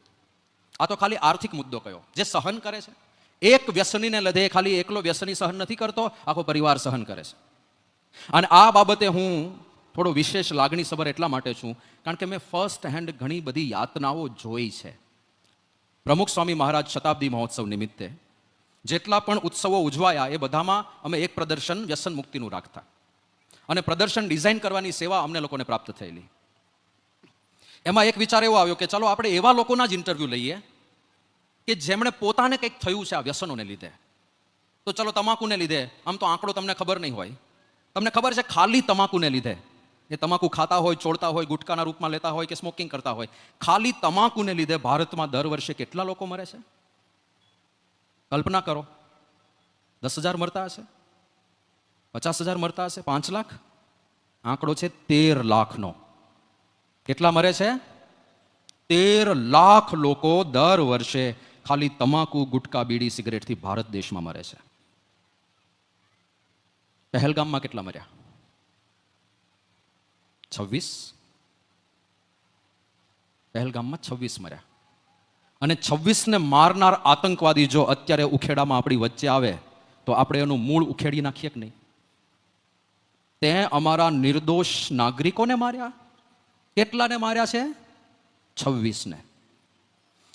આ તો ખાલી આર્થિક મુદ્દો કયો. જે સહન કરે છે, એક વ્યસનીને લીધે ખાલી એકલો વ્યસની સહન નથી કરતો, આખો પરિવાર સહન કરે છે. અને આ બાબતે હું થોડો વિશેષ લાગણી સભર એટલા માટે છું કારણ કે મેં ફર્સ્ટ હેન્ડ ઘણી બધી યાતનાઓ જોઈ છે. પ્રમુખ સ્વામી મહારાજ શતાબ્દી મહોત્સવ નિમિત્તે જેટલા પણ ઉત્સવો ઉજવાયા એ બધામાં અમે એક પ્રદર્શન વ્યસન મુક્તિનું રાખતા, અને પ્રદર્શન ડિઝાઇન કરવાની સેવા અમને લોકોને પ્રાપ્ત થયેલી. એમાં એક વિચાર એવો આવ્યો કે ચાલો આપણે એવા લોકોના જ ઇન્ટરવ્યૂ લઈએ કે જેમણે પોતાને કંઈક થયું છે આ વ્યસનોને લીધે. તો ચલો તમાકુને લીધે, આમ તો આંકડો તમને ખબર નહીં હોય, તમને ખબર છે ખાલી તમાકુને લીધે, એ તમાકુ ખાતા હોય, છોડતા હોય, ગુટકાના રૂપમાં લેતા હોય કે સ્મોકિંગ કરતા હોય, ખાલી તમાકુને લીધે ભારતમાં દર વર્ષે કેટલા લોકો મરે છે? કલ્પના કરો. 10,000 મરતા હશે, 50,000 મરતા હશે, 5 લાખ? આંકડો છે 13 લાખનો. કેટલા મરે છે? 13 લાખ લોકો દર વર્ષે ખાલી તમાકુ, ગુટકા, બીડી, સિગરેટથી ભારત દેશમાં મરે છે. પહેલગામમાં કેટલા મર્યા? 26. પહેલગામમાં 26 મર્યા. અને 26 ને મારનાર આતંકવાદી જો અત્યારે ઉખેડામાં આપણી વચ્ચે આવે તો આપણે એનું મૂળ ઉખેડી નાખીએ કે નહીં? તે અમારા નિર્દોષ નાગરિકોને માર્યા. કેટલાને માર્યા છે? 26 ને.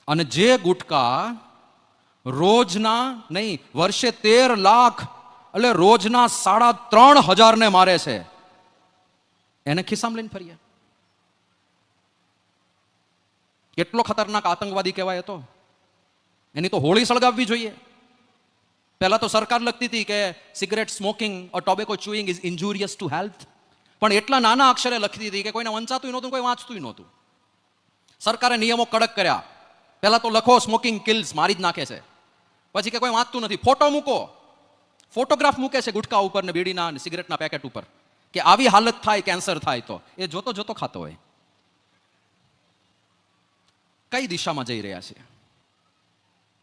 અને જે ગુટકા રોજના નહીં, વર્ષે 13 લાખ એટલે રોજના 3,500 ને મારે છે, એને ખિસ્સામાં લઈને ફરીએ. કેટલો ખતરનાક આતંકવાદી કહેવાય તો એની તો હોળી સળગાવવી જોઈએ. પહેલા તો સરકાર લખતી હતી કે cigarette smoking or tobacco chewing is injurious to health, પણ એટલા નાના અક્ષરે લખતી હતી કે કોઈને વંચાતું નહોતું, કોઈ વાંચતું નહોતું. સરકારે નિયમો કડક કર્યા. પહેલા તો લખો સ્મોકિંગ કિલ્સ, મારી જ નાખે છે. પછી કે કોઈ વાંચતું નથી, ફોટો મૂકો, ફોટોગ્રાફ મૂકે છે ગુટકા ઉપર ને બીડીના ને સિગરેટના પેકેટ ઉપર કે આવી હાલત થાય, કેન્સર થાય. તો એ જોતો જોતો ખાતો હોય. કઈ દિશામાં જઈ રહ્યા છે?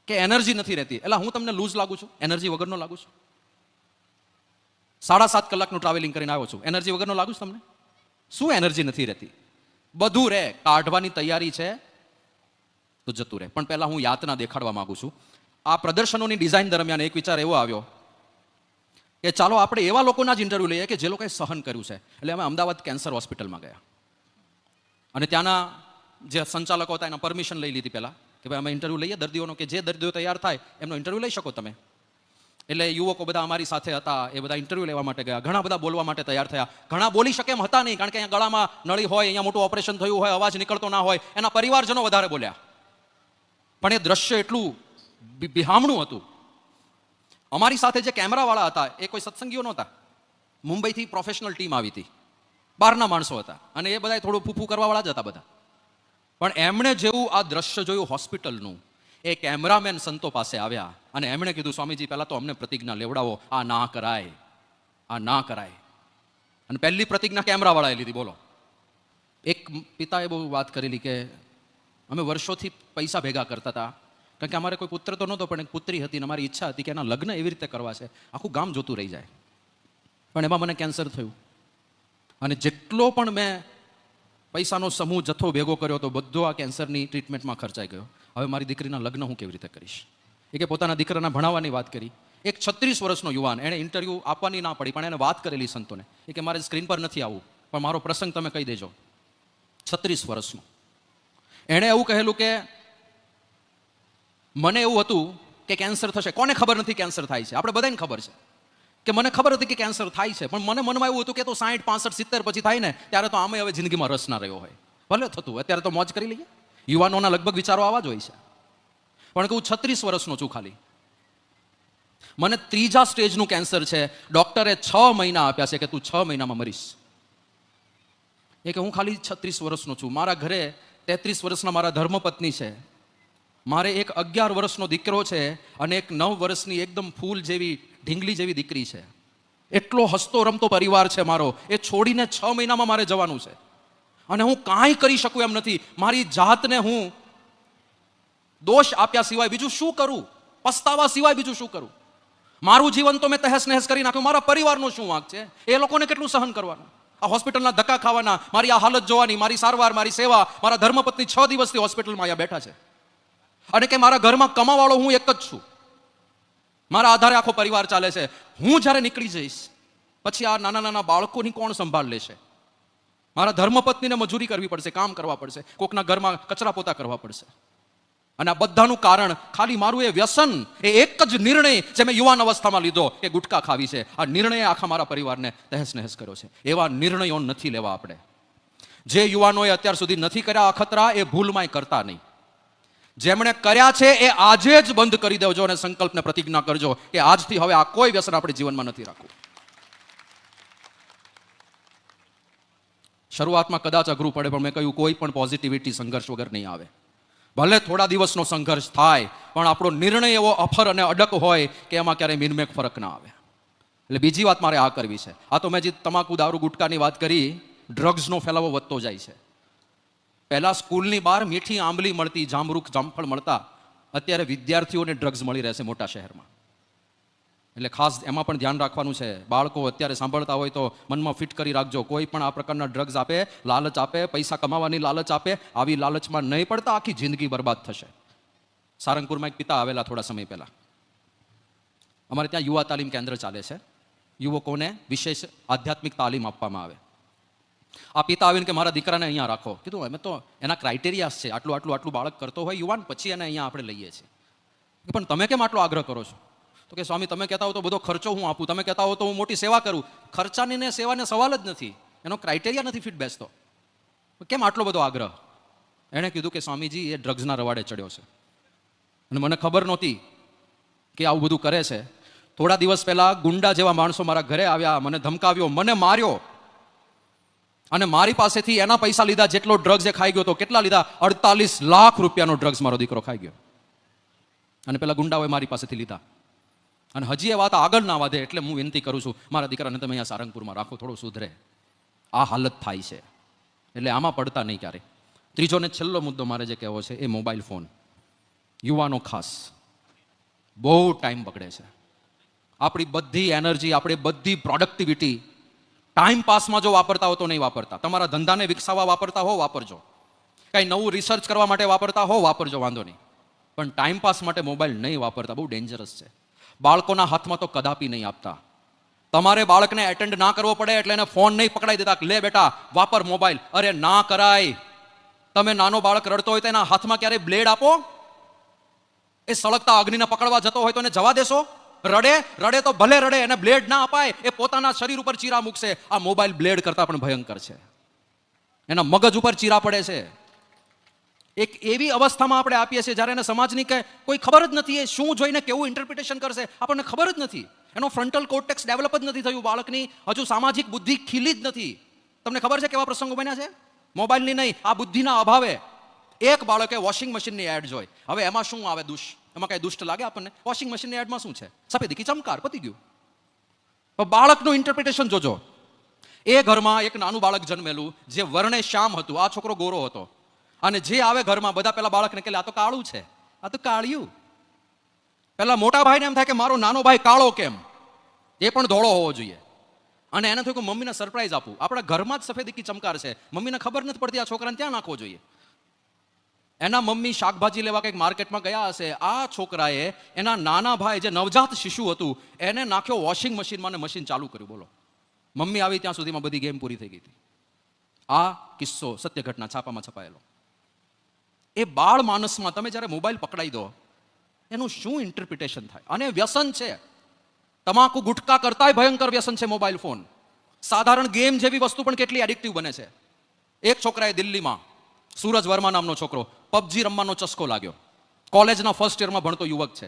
કે એનર્જી નથી રહેતી. એટલે હું તમને લૂઝ લાગુ છું? એનર્જી વગરનો લાગુ છું? 7.5 કલાકનું ટ્રાવેલિંગ કરીને આવ્યો છું, એનર્જી વગરનો લાગુ છું તમને? શું એનર્જી નથી રહેતી? બધું રહે, કાઢવાની તૈયારી છે તો જતું રહે. પણ પહેલા હું યાતના દેખાડવા માંગુ છું. આ પ્રદર્શનોની ડિઝાઇન દરમિયાન એક વિચાર એવો આવ્યો કે ચાલો આપણે એવા લોકોના જ ઇન્ટરવ્યૂ લઈએ કે જે લોકોએ સહન કર્યું છે. એટલે અમે અમદાવાદ કેન્સર હોસ્પિટલમાં ગયા અને ત્યાંના જે સંચાલકો હતા એના પરમિશન લઈ લીધી પહેલા કે ભાઈ અમે ઇન્ટરવ્યૂ લઈએ દર્દીઓનો, કે જે દર્દીઓ તૈયાર થાય એમનો ઇન્ટરવ્યૂ લઈ શકો તમે. એટલે યુવકો બધા અમારી સાથે હતા, એ બધા ઇન્ટરવ્યૂ લેવા માટે ગયા. ઘણા બધા બોલવા માટે તૈયાર થયા. ઘણા બોલી શકે એમ હતા નહીં, કારણ કે અહીંયા ગળામાં નળી હોય, અહીંયા મોટું ઓપરેશન થયું હોય, અવાજ નીકળતો ના હોય. એના પરિવારજનો વધારે બોલ્યા. પણ એ દ્રશ્ય એટલું બિહામણું હતું. અમારી સાથે જે કેમેરાવાળા હતા એ કોઈ સત્સંગીઓ નહોતા, મુંબઈથી પ્રોફેશનલ ટીમ આવી હતી, બહારના માણસો હતા, અને એ બધા થોડું ફૂફૂ કરવાવાળા જ હતા બધા. પણ એમણે જેવું આ દ્રશ્ય જોયું હોસ્પિટલનું, એ કેમેરામેન સંતો પાસે આવ્યા અને એમણે કીધું, સ્વામીજી પહેલા તો અમને પ્રતિજ્ઞા લેવડાવો, આ ના કરાય, આ ના કરાય. અને પહેલી પ્રતિજ્ઞા કેમેરાવાળાએ લીધી. બોલો. એક પિતાએ બહુ વાત કરેલી કે અમે વર્ષોથી પૈસા ભેગા કરતા હતા, કારણ કે અમારે કોઈ પુત્ર તો નહોતો પણ એક પુત્રી હતી ને અમારી ઈચ્છા હતી કે એના લગ્ન એવી રીતે કરવા છે આખું ગામ જોતું રહી જાય. પણ એમાં મને કેન્સર થયું અને જેટલો પણ મેં પૈસાનો સમૂહ જથ્થો ભેગો કર્યો તો બધો આ કેન્સરની ટ્રીટમેન્ટમાં ખર્ચાઈ ગયો. હવે મારી દીકરીના લગ્ન હું કેવી રીતે કરીશ? એ કે પોતાના દીકરાના ભણાવવાની વાત કરી. એક 36 વર્ષનો યુવાન, એણે ઇન્ટરવ્યૂ આપવાની ના પડી પણ એને વાત કરેલી સંતોને, એ કે મારે સ્ક્રીન પર નથી આવવું પણ મારો પ્રસંગ તમે કહી દેજો. 36 વર્ષનો. એણે એવું કહેલું કે મને એવું હતું કે કેન્સર થશે. કોને ખબર નથી કેન્સર થાય છે? આપણે બધાને ખબર છે કે મને ખબર હતી કે કેન્સર થાય છે, પણ મને મનમાં એવું હતું કે તો 60, 65, 70 પછી થાય ને ત્યારે તો આમે હવે જિંદગીમાં રસ ના રહ્યો હોય. ભલે થતું, અત્યારે તો મોજ કરી લઈએ. યુવાનોના લગભગ વિચારો આવા જ હોય છે. પણ હું 36 વર્ષનો છું ખાલી. મને 3જા સ્ટેજનું કેન્સર છે. ડોક્ટરે 6 મહિના આપ્યા છે કે તું 6 મહિનામાં મરીશ. એ કે હું ખાલી 36 વર્ષનો છું. મારા ઘરે 33 વર્ષના મારા ધર્મપત્ની છે. મારે એક 11 વર્ષનો દીકરો છે અને એક 9 વર્ષની એકદમ ફૂલ જેવી ઢીંગલી જેવી દીકરી છે. એટલો હસતો રમતો પરિવાર છે મારો. એ છોડીને 6 મહિનામાં મારે જવાનું છે અને હું કાંઈ કરી શકું એમ નથી. મારી જાતને હું દોષ આપ્યા સિવાય બીજું શું કરું? પસ્તાવા સિવાય બીજું શું કરું? મારું જીવન તો મેં તહેસ નહેસ કરી નાખ્યું, મારા પરિવારનો શું વાંક છે? એ લોકોને કેટલું સહન કરવાનું? આ હોસ્પિટલના ધક્કા ખાવાના, મારી આ હાલત જોવાની, મારી સારવાર, મારી સેવા. મારા ધર્મપત્ની 6 દિવસથી હોસ્પિટલમાં અહીંયા બેઠા છે, અને કે મારા ઘરમાં કમાવાળો હું એક જ છું, મારા આધારે આખો પરિવાર ચાલે છે. હું જ્યારે નીકળી જઈશ પછી આ નાના નાના બાળકોની કોણ સંભાળ લેશે? મારા ધર્મપત્નીને મજૂરી કરવી પડશે, કામ કરવા પડશે, કોકના ઘરમાં કચરા પોતા કરવા પડશે. અને આ બધાનું કારણ ખાલી મારું એ વ્યસન, એ એક જ નિર્ણય જે મેં યુવાન અવસ્થામાં લીધો કે ગુટકા ખાવી છે. આ નિર્ણયે આખા મારા પરિવારને તહેસ નહેસ કર્યો છે. એવા નિર્ણયો નથી લેવા આપણે. જે યુવાનોએ અત્યાર સુધી નથી કર્યા અખતરા, એ ભૂલમાંય કરતા નહીં. જેમણે કર્યા છે એ આજે જ બંધ કરી દેજો અને સંકલ્પને પ્રતિજ્ઞા કરજો કે આજથી હવે આ કોઈ વ્યસન આપણે જીવનમાં નથી રાખવું. શરૂઆતમાં કદાચ અઘરું પડે, પણ મેં કહ્યું કોઈ પણ પોઝિટિવિટી સંઘર્ષ વગર નહીં આવે. ભલે થોડા દિવસનો સંઘર્ષ થાય, પણ આપણો નિર્ણય એવો અફર અને અડક હોય કે એમાં ક્યારેય મિનમેક ફરક ના આવે. એટલે બીજી વાત મારે આ કરવી છે. આ તો મેં જે તમાકુ, દારૂ, ગુટકાની વાત કરી, ડ્રગ્સનો ફેલાવો વધતો જાય છે. પહેલા સ્કૂલની બહાર મીઠી આંબલી મળતી, જામરૂખ, જામફળ મળતા, અત્યારે વિદ્યાર્થીઓને ડ્રગ્સ મળી રહેશે મોટા શહેરમાં. એટલે ખાસ એમાં પણ ધ્યાન રાખવાનું છે. બાળકો અત્યારે સાંભળતા હોય તો મનમાં ફિટ કરી રાખજો, કોઈ પણ આ પ્રકારના ડ્રગ્સ આપે, લાલચ આપે, પૈસા કમાવાની લાલચ આપે, આવી લાલચમાં નહીં પડતા આખી જિંદગી બરબાદ થશે. સારંગપુરમાં એક પિતા આવેલા થોડા સમય પહેલા. અમારે ત્યાં યુવા તાલીમ કેન્દ્ર ચાલે છે, યુવકોને વિશેષ આધ્યાત્મિક તાલીમ આપવામાં આવે. આ પિતા આવીને કે મારા દીકરાને અહીંયા રાખો. કીધું અમે તો એના ક્રાઇટેરિયાસ છે, આટલું આટલું આટલું બાળક કરતો હોય યુવાન, પછી એને અહીંયા આપણે લઈએ છીએ. પણ તમે કેમ આટલો આગ્રહ કરો છો? તો કે સ્વામી તમે કહેતા હો તો બધો ખર્ચો હું આપું, તમે કહેતા હો તો હું મોટી સેવા કરું. ખર્ચાની ને સેવાને સવાલ જ નથી, એનો ક્રાઇટેરિયા નથી ફિટ બેસતો. કેમ આટલો બધો આગ્રહ? એણે કીધું કે સ્વામીજી એ ડ્રગ્સના રવાડે ચડ્યો છે અને મને ખબર નહોતી કે આવું બધું કરે છે. થોડા દિવસ પહેલા ગુંડા જેવા માણસો મારા ઘરે આવ્યા, મને ધમકાવ્યો, મને માર્યો, અને મારી પાસેથી એના પૈસા લીધા જેટલો ડ્રગ્સ એ ખાઈ ગયો. તો કેટલા લીધા? 48 લાખ રૂપિયાનો ડ્રગ્સ મારો દીકરો ખાઈ ગયો. અને પેલા ગુંડાઓએ મારી પાસેથી લીધા. અને હજી એ વાત આગળ ના વધે એટલે હું વિનંતી કરું છું, મારા દીકરાને તમે અહીંયા સારંગપુરમાં રાખો, થોડો સુધરે. આ હાલત થાય છે, એટલે આમાં પડતા નહીં ક્યારે. ત્રીજો ને છેલ્લો મુદ્દો મારે જે કહેવો છે એ મોબાઈલ ફોન. યુવાનો ખાસ બહુ ટાઈમ બગડે છે. આપણી બધી એનર્જી, આપણી બધી પ્રોડક્ટિવિટી ટાઈમ પાસમાં જો વાપરતા હો તો નહીં વાપરતા. તમારા ધંધાને વિકસાવવા વાપરતા હો, વાપરજો. કંઈ નવું રિસર્ચ કરવા માટે વાપરતા હો, વાપરજો, વાંધો નહીં. પણ ટાઈમ પાસ માટે મોબાઈલ નહીં વાપરતા, બહુ ડેન્જરસ છે. બાળકોના હાથમાં તો કદાપી નહીં આપતા. તમારે બાળકને એટેન્ડ ના કરવો પડે એટલે એને ફોન નહીં પકડાઈ દેતા, લે બેટા વાપર મોબાઈલ. અરે ના કરાય. તમે નાનો બાળક રડતો હોય તો એના હાથમાં ક્યારે બ્લેડ આપો? એ સળગતા અગ્નિને પકડવા જતો હોય તો એને જવા દેશો? રડે તો ભલે રડે, એને બ્લેડ ના અપાય, એ પોતાના શરીર ઉપર ચીરા મૂકશે. આ મોબાઈલ બ્લેડ કરતા પણ ભયંકર છે, એના મગજ ઉપર ચીરા પડે છે. એક એવી અવસ્થામાં આપણે આપીએ છીએ જ્યારે એને સમાજની કોઈ ખબર જ નથી, એ શું જોઈને કેવું ઇન્ટરપ્રિટેશન કરશે આપણને ખબર જ નથી. એનો ફ્રન્ટલ કોર્ટેક્સ ડેવલપ જ નથી થયું બાળકની, હજુ સામાજિક બુદ્ધિ ખીલી જ નથી. તમને ખબર છે કેવા પ્રસંગો બન્યા છે? મોબાઈલની નહીં, આ બુદ્ધિના અભાવે. એક બાળકે વોશિંગ મશીનની એડ જોઈ. હવે એમાં શું આવે એમાં કઈ દુષ્ટ લાગે આપણને? વોશિંગ મશીનની એડમાં શું છે? સફેદી કી ચમકાર, પતી ગયું. બાળકનું ઇન્ટરપ્રિટેશન જોજો. એ ઘરમાં એક નાનું બાળક જન્મેલું જે વર્ણે શ્યામ હતું, આ છોકરો ગોરો હતો. અને જે આવે ઘરમાં બધા પેલા બાળકને કહે આ તો કાળું છે, આ તો કાળિયું. પેલા મોટા ભાઈને એમ થાય કે મારો નાનો ભાઈ કાળો કેમ, એ પણ ધોળો હોવો જોઈએ. અને એને થયું કે મમ્મીને સરપ્રાઈઝ આપું. આપણા ઘરમાં જ સફેદી કી ચમકાર છે, મમ્મીને ખબર નથી પડતી આ છોકરાને ત્યાં નાખવો જોઈએ. એના મમ્મી શાકભાજી લેવા કંઈક માર્કેટમાં ગયા હશે, આ છોકરાએ એના નાના ભાઈ જે નવજાત શિશુ હતું એને નાખ્યો વોશિંગ મશીનમાં અને મશીન ચાલુ કર્યું. બોલો, મમ્મી આવી ત્યાં સુધીમાં બધી ગેમ પૂરી થઈ ગઈ હતી. આ કિસ્સો સત્ય ઘટના છાપામાં છપાયેલો. એ બાળ માનસમાં તમે જ્યારે મોબાઈલ પકડાઈ દો એનું શું ઇન્ટરપ્રિટેશન થાય? અને વ્યસન છે. તમાકુ ગુટકા કરતાય ભયંકર વ્યસન છે મોબાઈલ ફોન. સાધારણ ગેમ જેવી વસ્તુ પણ કેટલી એડિક્ટિવ બને છે. એક છોકરાએ દિલ્હીમાં, સૂરજ વર્મા નામનો છોકરો, પબજી રમવાનો ચસ્કો લાગ્યો. કોલેજના ફર્સ્ટ યરમાં ભણતો યુવક છે.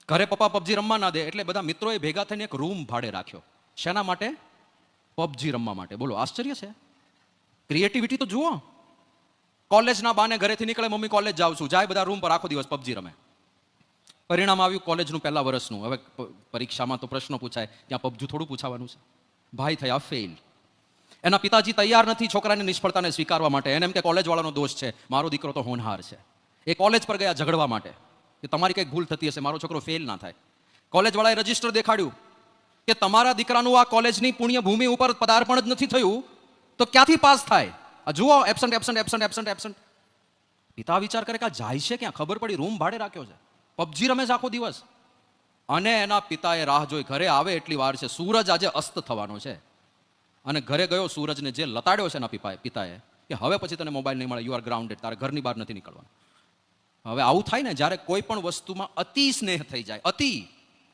ઘરે પપ્પા પબજી રમવા ના દે એટલે બધા મિત્રોએ ભેગા થઈને એક રૂમ ભાડે રાખ્યો. શેના માટે? પબજી રમવા માટે. બોલો, આશ્ચર્ય છે. ક્રિએટિવિટી તો જુઓ. કોલેજના બાને ઘરેથી નીકળે, મમ્મી કોલેજ જાઉં છું, જાય બધા રૂમ પર આખો દિવસ પબજી રમે. પરિણામ આવ્યું કોલેજનું પહેલા વર્ષનું. હવે પરીક્ષામાં તો પ્રશ્નો પૂછાય, ત્યાં પબજી થોડું પૂછાવાનું છે. ભાઈ થયા ફેલ. એના પિતાજી તૈયાર નથી છોકરાની નિષ્ફળતાને સ્વીકારવા માટે. એને એમ કે કોલેજ વાળાનો દોષ છે, મારો દીકરો તો હોનહાર છે. એ કોલેજ પર ગયા ઝઘડવા માટે કે તમારી કંઈક ભૂલ થતી હશે, મારો છોકરો ફેલ ના થાય. કોલેજવાળાએ રજીસ્ટર દેખાડ્યું કે તમારા દીકરાનું આ કોલેજની પુણ્ય ભૂમિ ઉપર પદાર્પણ જ નથી થયું તો ક્યાંથી પાસ થાય? આ જુઓ, absent absent absent absent absent. પિતા વિચાર કરે કે આ જાય છે ક્યાં? ખબર પડી રૂમ ભાડે રાખ્યો છે, પબજી રમે છે આખો દિવસ. અને એના પિતાએ રાહ જોઈ, ઘરે આવે એટલી વાર છે, સૂરજ આજે અસ્ત થવાનો છે. અને ઘરે ગયો સૂરજને જે લતાડ્યો છે એના પિતાએ કે હવે પછી તને મોબાઈલ નહીં મળે, યુ આર ગ્રાઉન્ડેડ, તારે ઘરની બહાર નથી નીકળવાનું. હવે આવું થાય ને જ્યારે કોઈ પણ વસ્તુમાં અતિ સ્નેહ થઈ જાય, અતિ.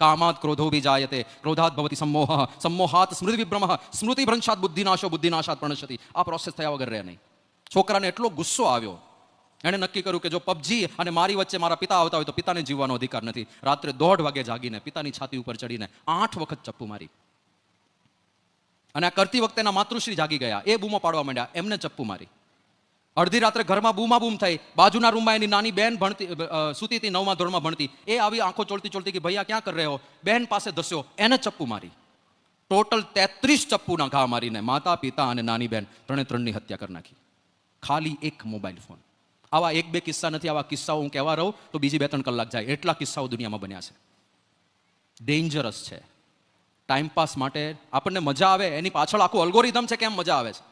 કામાત ક્રોધો વિજાયતે ક્રોધાત ભવતિ સંમોહ સંમોહાત સ્મૃતિ વિભ્રમ સ્મૃતિ ભ્રંશાત બુદ્ધિનાશો બુદ્ધિનાશાત પ્રણશ્યતિ. આ પ્રોસેસ થયા વગર રહે નહીં. છોકરાને એટલો ગુસ્સો આવ્યો, એણે નક્કી કર્યું કે જો પબજી અને મારી વચ્ચે મારા પિતા આવતા હોય તો પિતાને જીવવાનો અધિકાર નથી. રાત્રે 1:30 વાગે જાગીને પિતાની છાતી ઉપર ચડીને 8 વખત ચપ્પુ મારી. અને આ કરતી વખતે એના માતૃશ્રી જાગી ગયા, એ બૂમો પાડવા માંડ્યા, એમને ચપ્પુ મારી. અડધી રાત્રે ઘરમાં બૂમ થઈ. બાજુના રૂમમાં એની નાની બહેન સૂતી હતી, 9મા ધોરણમાં ભણતી, એ આવી આંખો ચોળતી કે ભૈયા ક્યાં કર રહે હો? બહેન પાસે ધસ્યો, એને ચપ્પુ મારી. ટોટલ 33 ચપ્પુના ઘા મારીને માતા, પિતા અને નાની બહેન ત્રણની હત્યા કરી નાખી. ખાલી એક મોબાઈલ ફોન. આવા 1-2 કિસ્સા નથી, આવા કિસ્સાઓ હું કહેવા રહું તો બીજી 2-3 કલાક જાય, એટલા કિસ્સાઓ દુનિયામાં બન્યા છે. ડેન્જરસ છે. ટાઈમપાસ માટે આપણને મજા આવે, એની પાછળ આખું અલ્ગોરિધમ છે કેમ મજા આવે છે.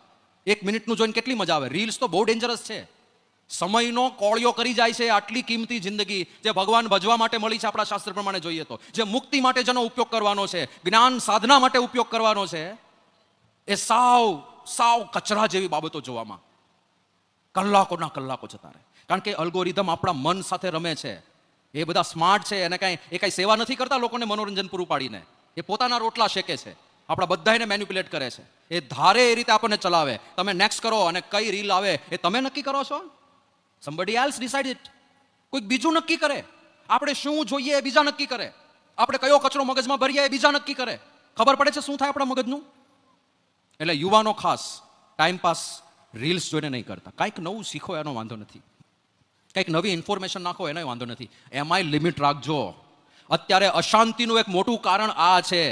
1 મિનિટનું જોઈને કેટલી મજા આવે. રીલ્સ તો બહુ ડેન્જરસ છે. સમયનો કોળિયો કરી જાય છે. આટલી કિંમતી જિંદગી જે ભગવાન ભજવા માટે મળી છે આપણા શાસ્ત્ર પ્રમાણે જોઈએ તો, જે મુક્તિ માટે જેનો ઉપયોગ કરવાનો છે, જ્ઞાન સાધના માટે ઉપયોગ કરવાનો છે, એ સાવ કચરા જેવી બાબતો જોવામાં કલાકોના કલાકો જતા રહે. કારણ કે અલ્ગોરિધમ આપણા મન સાથે રમે છે. એ બધા સ્માર્ટ છે, એને કઈ સેવા નથી કરતા લોકોને મનોરંજન પૂરું પાડીને. એ પોતાના રોટલા શેકે છે, આપણા બધાને મેન્યુપ્યુલેટ કરે છે. એ ધારે એ રીતે આપણને ચલાવે. તમે નેક્સ્ટ કરો અને કઈ રીલ આવે એ તમે નક્કી કરો છો? somebody else decide it. કોઈક બીજું નક્કી કરે. આપણે શું જોઈએ એ બીજા નક્કી કરે. આપણે કયો કચરો મગજમાં ભરીએ એ બીજા નક્કી કરે. ખબર પડે છે શું થાય આપણા મગજનું? એટલે યુવાનો ખાસ ટાઈમપાસ રીલ્સ જોઈને નહીં કરતા. કંઈક નવું શીખો એનો વાંધો નથી, કંઈક નવી ઇન્ફોર્મેશન નાખો એનો વાંધો નથી. એમાંય લિમિટ રાખજો. અત્યારે અશાંતિનું એક મોટું કારણ આ છે.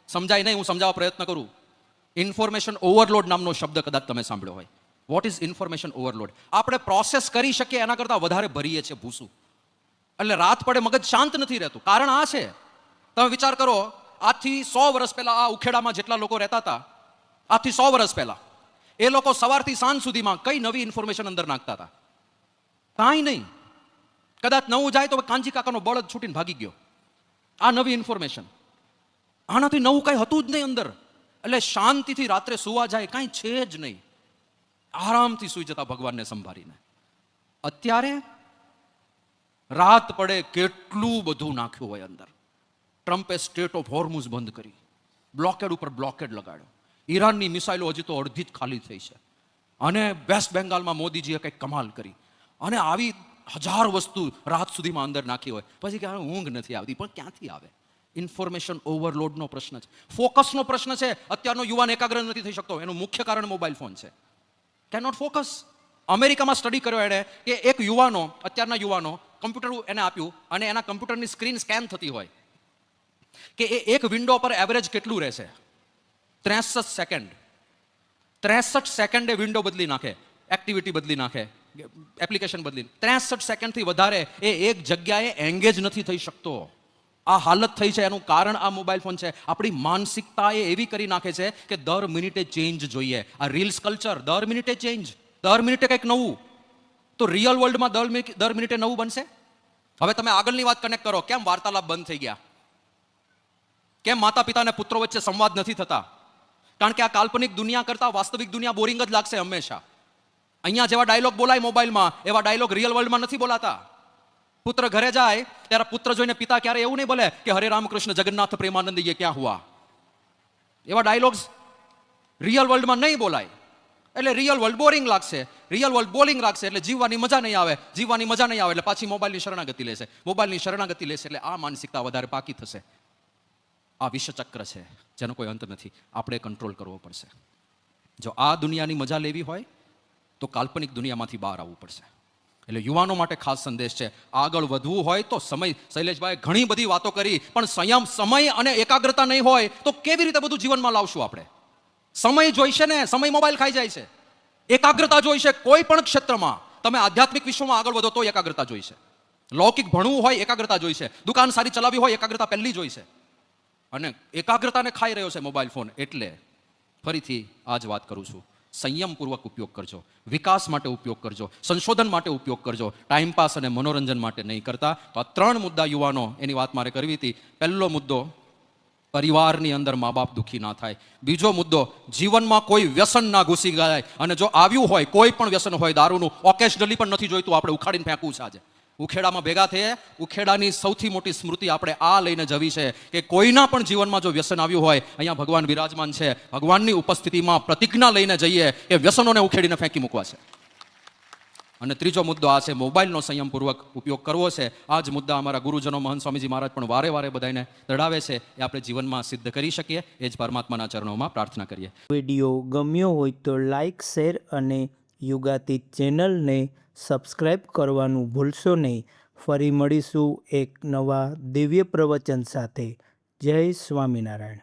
સમજાય નહીં, હું સમજાવવા પ્રયત્ન કરું. ઇન્ફોર્મેશન ઓવરલોડ નામનો શબ્દ કદાચ તમે સાંભળ્યો હોય. What is information overload? આપણે પ્રોસેસ કરી શકીએ એના કરતાં વધારે ભરીએ છીએ ભૂસું. એટલે રાત પડે મગજ શાંત નથી રહેતું. કારણ આ છે. તમે વિચાર કરો, આજથી 100 વર્ષ પહેલા આ ઉખેડામાં જેટલા લોકો રહેતા હતા, આજથી 100 વર્ષ પહેલા એ લોકો સવારથી સાંજ સુધીમાં કઈ નવી ઇન્ફોર્મેશન અંદર નાખતા હતા? કાંઈ નહીં. કદાચ નવું જાય તો કાંજી કાકાનો બળદ છૂટીને ભાગી ગયો. આ નવી ઇન્ફોર્મેશન. આનાથી નવું કઈ હતું જ નહીં અંદર. એટલે શાંતિથી રાત્રે સુવા જાય, કાંઈ છે જ નહીં. આરામથી સુઈ જતા ભગવાનને સંભાળીને. અત્યારે રાત પડે કેટલું બધું નાખ્યું હોય અંદર. ટ્રમ્પે સ્ટેટ ઓફ હોર્મુઝ બંધ કરી, બ્લોકેડ ઉપર બ્લોકેડ લગાડ્યો. ઈરાનની મિસાઇલો હજી તો અડધી જ ખાલી થઈ છે. અને વેસ્ટ બેંગાલમાં મોદીજીએ કંઈક કમાલ કરી. અને આવી 1000 વસ્તુ રાત સુધીમાં અંદર નાખી હોય. પછી કે ઊંઘ નથી આવતી. પણ ક્યાંથી આવે? ઇન્ફોર્મેશન ઓવરલોડનો પ્રશ્ન છે, ફોકસનો પ્રશ્ન છે. અત્યારનો યુવાન એકાગ્ર નથી થઈ શકતો. એનું મુખ્ય કારણ મોબાઈલ ફોન છે. Can not focus. અમેરિકામાં સ્ટડી કર્યો એણે કે અત્યારના યુવાનો કમ્પ્યુટર એને આપ્યું અને એના કમ્પ્યુટરની સ્ક્રીન સ્કેન થતી હોય કે એ એક વિન્ડો પર એવરેજ કેટલું રહેશે? 63 સેકન્ડ. 63 સેકન્ડે વિન્ડો બદલી નાખે, એક્ટિવિટી બદલી નાખે, એપ્લિકેશન બદલી. 63 સેકન્ડથી વધારે એ એક જગ્યાએ એંગેજ નથી થઈ શકતો. આ હાલત થઈ છે એનું કારણ આ મોબાઈલ ફોન છે. આપણી માનસિકતા એ એવી કરી નાખે છે કે દર મિનિટે ચેન્જ જોઈએ. આ રીલ્સ કલ્ચર, દર મિનિટે ચેન્જ, દર મિનિટે કંઈક નવું. તો રિયલ વર્લ્ડમાં દર મિનિટે નવું બનશે. હવે તમે આગળની વાત કનેક્ટ કરો. કેમ વાર્તાલાપ બંધ થઈ ગયા? કેમ માતા પિતા અને પુત્રો વચ્ચે સંવાદ નથી થતા? કારણ કે આ કાલ્પનિક દુનિયા કરતા વાસ્તવિક દુનિયા બોરિંગ જ લાગશે હંમેશા. અહીંયા જેવા ડાયલોગ બોલાય મોબાઈલમાં, એવા ડાયલોગ રિયલ વર્લ્ડમાં નથી બોલાતા. પુત્ર ઘરે જાય ત્યારે પુત્ર જોઈને પિતા ક્યારે એવું નહીં બોલે કે હરે રામકૃષ્ણ જગન્નાથ પ્રેમાનંદ યે ક્યાં હુઆ. એવા ડાયલોગ્સ રિયલ વર્લ્ડમાં નહીં બોલાય. એટલે રિયલ વર્લ્ડ બોરિંગ લાગશે. રિયલ વર્લ્ડ બોરિંગ લાગશે એટલે જીવવાની મજા નહીં આવે. જીવવાની મજા નહીં આવે એટલે પાછી મોબાઈલની શરણાગતિ લેશે. મોબાઈલની શરણાગતિ લેશે એટલે આ માનસિકતા વધારે પાકી થશે. આ વિષચક્ર છે જેનો કોઈ અંત નથી. આપણે કંટ્રોલ કરવો પડશે. જો આ દુનિયાની મજા લેવી હોય તો કાલ્પનિક દુનિયામાંથી બહાર આવવું પડશે. એટલે યુવાનો માટે ખાસ સંદેશ છે. આગળ વધવું હોય તો સમય, શૈલેષભાઈ ઘણી બધી વાતો કરી, પણ સમય અને એકાગ્રતા નહીં હોય તો કેવી રીતે બધું જીવનમાં લાવશું આપણે? સમય જોઈશે ને, સમય મોબાઈલ ખાઈ જાય છે. એકાગ્રતા જોઈશે કોઈ પણ ક્ષેત્રમાં. તમે આધ્યાત્મિક વિશ્વમાં આગળ વધો તો એકાગ્રતા જોઈશે. લૌકિક ભણવું હોય એકાગ્રતા જોઈશે, દુકાન સારી ચલાવવી હોય એકાગ્રતા પહેલી જોઈશે, અને એકાગ્રતાને ખાઈ રહ્યો છે મોબાઈલ ફોન. એટલે ફરીથી આ જ વાત કરું છું, સંયમપૂર્વક ઉપયોગ કરજો, વિકાસ માટે ઉપયોગ કરજો, સંશોધન માટે ઉપયોગ કરજો, ટાઈમપાસ અને મનોરંજન માટે નહીં કરતા. તો આ 3 મુદ્દા યુવાનો, એની વાત મારે કરવી હતી. પહેલો મુદ્દો, પરિવારની અંદર મા બાપ દુઃખી ના થાય. બીજો મુદ્દો, જીવનમાં કોઈ વ્યસન ના ઘૂસી જાય, અને જો આવ્યું હોય કોઈ પણ વ્યસન હોય દારૂનું, ઓકેશનલી પણ નથી જોઈતું, આપણે ઉખાડીને ફેંકવું છે. આજે ઉખેડામાં ભેગા થઈએ, ઉખેડાની સૌથી મોટી સ્મૃતિ આપણે આ લઈને જવી છે કે કોઈના પણ જીવનમાં જો વ્યસન આવ્યું હોય, અહીંયા ભગવાન વિરાજમાન છે, ભગવાનની ઉપસ્થિતિમાં પ્રતિજ્ઞા લઈને જઈએ કે વ્યસનોને ઉખેડીને ફેંકી મૂકવા છે. અને ત્રીજો મુદ્દો આ છે, મોબાઈલનો સંયમપૂર્વક ઉપયોગ કરવો છે. આ જ મુદ્દા અમારા ગુરુજનો મહંત સ્વામીજી મહારાજ પણ વારે વારે બધાને દડાવે છે, એ આપણે જીવનમાં સિદ્ધ કરી શકીએ. એ જ પરમાત્માના ચરણોમાં પ્રાર્થના કરીએ. વિડીયો ગમ્યો હોય તો લાઈક, શેર અને યુગાતીત ચેનલને સબસ્ક્રાઈબ કરવાનું ભૂલશો નહીં. ફરી મળીશું એક નવા દિવ્ય પ્રવચન સાથે. જય સ્વામિનારાયણ.